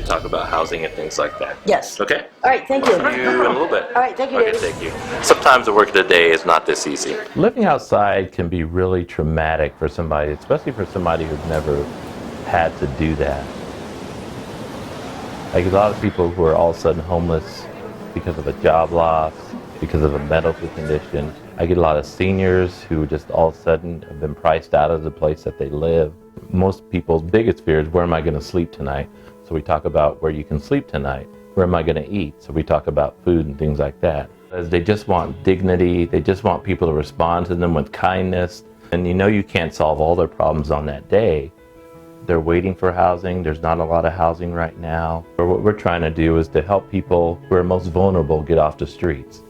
to talk about housing and things like that. Yes. Okay? All right, thank you. See you in a little bit. All right, thank you, Okay, David. thank you. Sometimes the work of the day is not this easy. Living outside can be really traumatic for somebody, especially for somebody who's never had to do that. Like a lot of people who are all of a sudden homeless because of a job loss, because of a medical condition. I get a lot of seniors who just all of a sudden have been priced out of the place that they live. Most people's biggest fear is, where am I going to sleep tonight? So we talk about where you can sleep tonight. Where am I going to eat? So we talk about food and things like that. As they just want dignity, they just want people to respond to them with kindness. And you can't solve all their problems on that day. They're waiting for housing. There's not a lot of housing right now. But what we're trying to do is to help people who are most vulnerable get off the streets.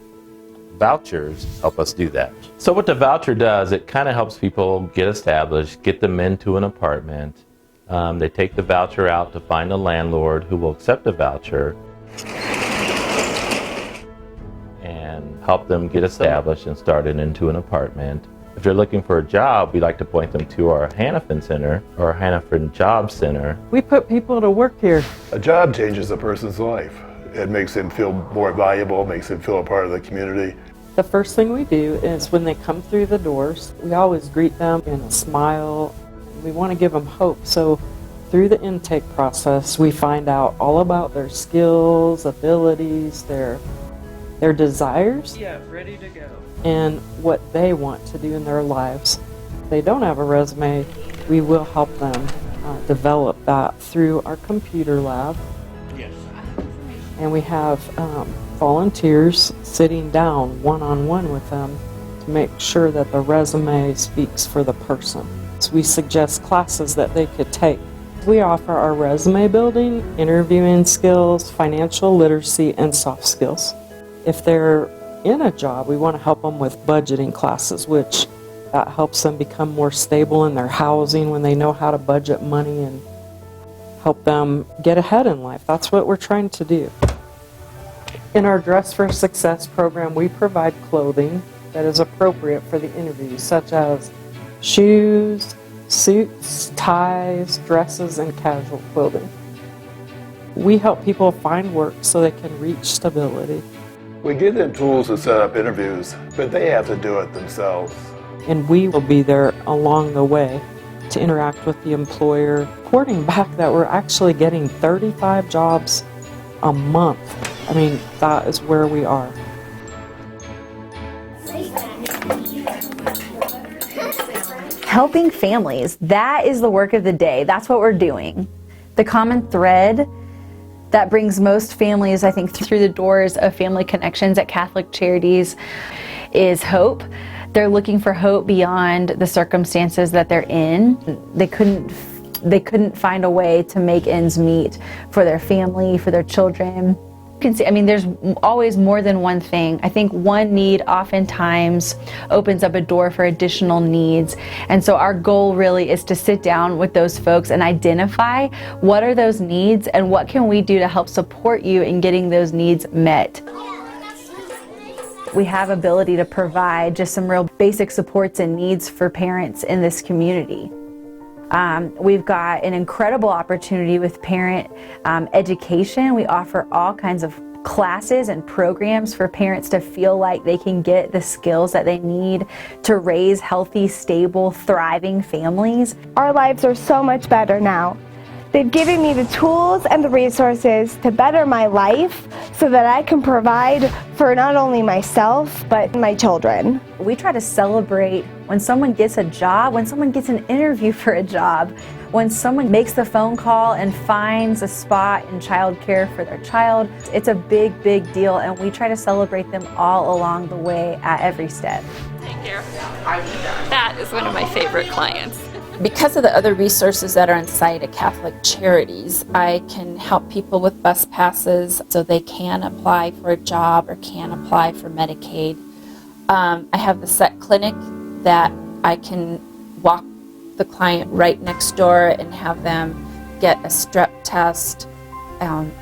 Vouchers help us do that. So what the voucher does, it kind of helps people get established, get them into an apartment. They take the voucher out to find a landlord who will accept the voucher and help them get established and started into an apartment. If they're looking for a job, we like to point them to our Hannafin Center or our Hannafin Job Center. We put people to work here. A job changes a person's life. It makes them feel more valuable, makes them feel a part of the community. The first thing we do is when they come through the doors, we always greet them in a smile. We want to give them hope. So through the intake process, we find out all about their skills, abilities, their desires. Yeah, ready to go. And what they want to do in their lives. If they don't have a resume, we will help them develop that through our computer lab. Yes. And we have volunteers sitting down one-on-one with them to make sure that the resume speaks for the person. So we suggest classes that they could take. We offer our resume building, interviewing skills, financial literacy, and soft skills. If they're in a job, we want to help them with budgeting classes, which that helps them become more stable in their housing when they know how to budget money and help them get ahead in life. That's what we're trying to do. In our Dress for Success program, we provide clothing that is appropriate for the interview, such as shoes, suits, ties, dresses, and casual clothing. We help people find work so they can reach stability. We give them tools to set up interviews, but they have to do it themselves. And we will be there along the way to interact with the employer, reporting back that we're actually getting 35 jobs a month. I mean, that is where we are. Helping families, that is the work of the day. That's what we're doing. The common thread that brings most families, I think, through the doors of Family Connections at Catholic Charities is hope. They're looking for hope beyond the circumstances that they're in. They couldn't find a way to make ends meet for their family, for their children. You can see, I mean, there's always more than one thing. I think one need oftentimes opens up a door for additional needs. And so our goal really is to sit down with those folks and identify what are those needs and what can we do to help support you in getting those needs met. We have ability to provide just some real basic supports and needs for parents in this community. We've got an incredible opportunity with parent education. We offer all kinds of classes and programs for parents to feel like they can get the skills that they need to raise healthy, stable, thriving families. Our lives are so much better now. They've given me the tools and the resources to better my life so that I can provide for not only myself, but my children. We try to celebrate when someone gets a job, when someone gets an interview for a job, when someone makes the phone call and finds a spot in childcare for their child. It's a big, big deal, and we try to celebrate them all along the way at every step. Thank you. That is one of my favorite clients. Because of the other resources that are inside of Catholic Charities, I can help people with bus passes so they can apply for a job or can apply for Medicaid. I have the SET clinic that I can walk the client right next door and have them get a strep test,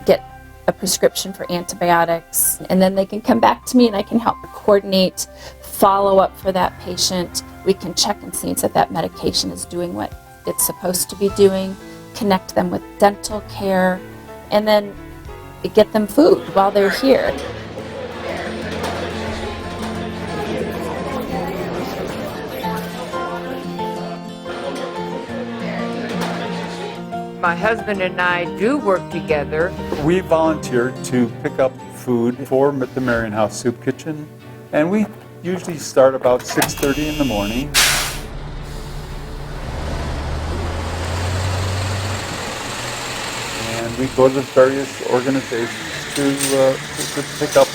get a prescription for antibiotics, and then they can come back to me and I can help coordinate follow-up for that patient. We can check and see that that medication is doing what it's supposed to be doing, connect them with dental care, and then get them food while they're here. My husband and I do work together. We volunteered to pick up food for the Marion House Soup Kitchen, and we usually start about 6:30 in the morning. And we go to various organizations to pick up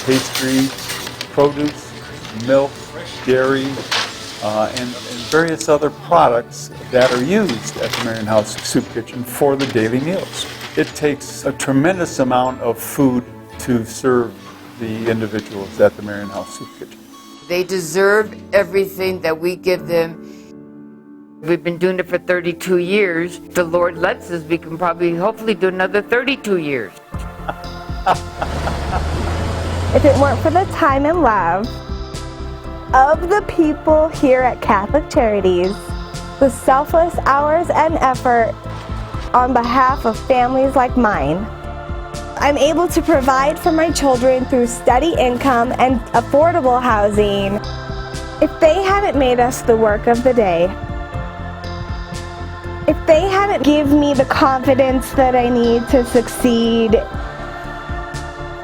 pastry, produce, milk, dairy, and various other products that are used at the Marion House Soup Kitchen for the daily meals. It takes a tremendous amount of food to serve the individuals at the Marion House Soup Kitchen. They deserve everything that we give them. We've been doing it for 32 years. If the Lord lets us, we can probably hopefully do another 32 years. If it weren't for the time and love of the people here at Catholic Charities, the selfless hours and effort on behalf of families like mine, I'm able to provide for my children through steady income and affordable housing. If they haven't made us the work of the day, if they haven't given me the confidence that I need to succeed,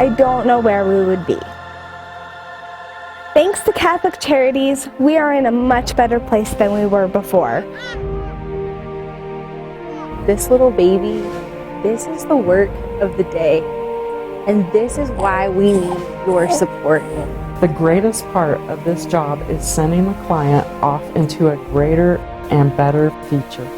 I don't know where we would be. Thanks to Catholic Charities, we are in a much better place than we were before. This little baby, this is the work of the day. And this is why we need your support. The greatest part of this job is sending the client off into a greater and better future.